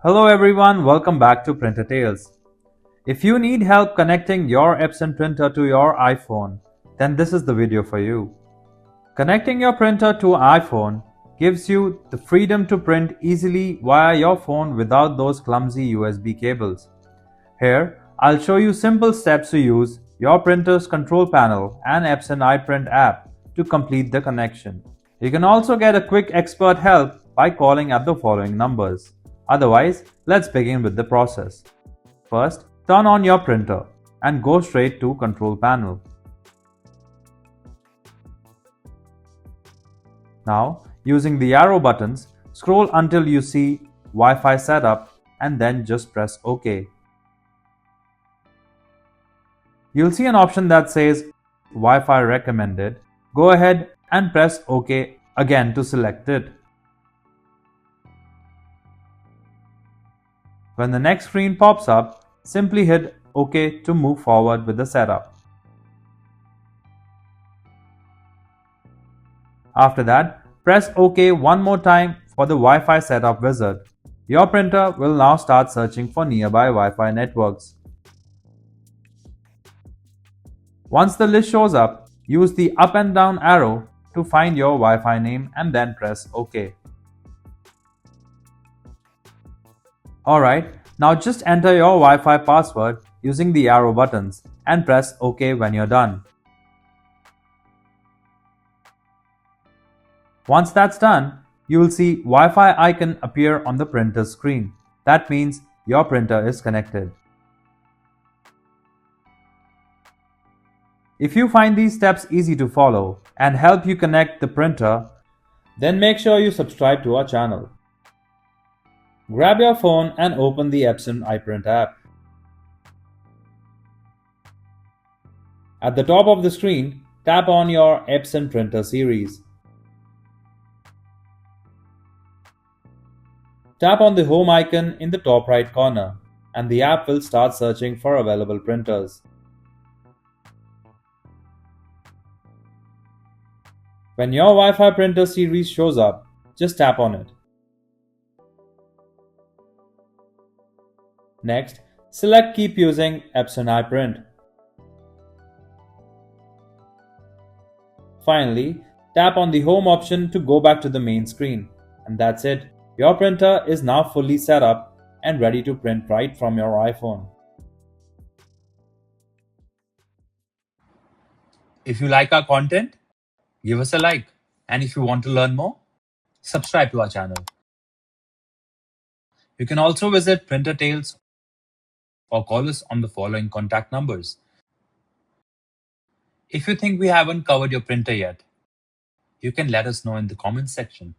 Hello everyone, welcome back to Printer Tales. If you need help connecting your Epson printer to your iPhone, then this is the video for you. Connecting your printer to an iPhone gives you the freedom to print easily via your phone without those clumsy USB cables. Here, I'll show you simple steps to use your printer's control panel and Epson iPrint app to complete the connection. You can also get a quick expert help by calling at the following numbers. Otherwise, let's begin with the process. First, turn on your printer and go straight to Control Panel. Now, using the arrow buttons, scroll until you see Wi-Fi setup and then just press OK. You'll see an option that says Wi-Fi recommended. Go ahead and press OK again to select it. When the next screen pops up, simply hit OK to move forward with the setup. After that, press OK one more time for the Wi-Fi setup wizard. Your printer will now start searching for nearby Wi-Fi networks. Once the list shows up, use the up and down arrow to find your Wi-Fi name and then press OK. Alright, now just enter your Wi-Fi password using the arrow buttons and press OK when you're done. Once that's done, you will see Wi-Fi icon appear on the printer's screen. That means your printer is connected. If you find these steps easy to follow and help you connect the printer, then make sure you subscribe to our channel. Grab your phone and open the Epson iPrint app. At the top of the screen, tap on your Epson printer series. Tap on the home icon in the top right corner, and the app will start searching for available printers. When your Wi-Fi printer series shows up, just tap on it. Next, select Keep using Epson iPrint. Finally, tap on the Home option to go back to the main screen. And that's it. Your printer is now fully set up and ready to print right from your iPhone. If you like our content, give us a like. And if you want to learn more, subscribe to our channel. You can also visit Printer Tales or call us on the following contact numbers. If you think we haven't covered your printer yet, you can let us know in the comments section.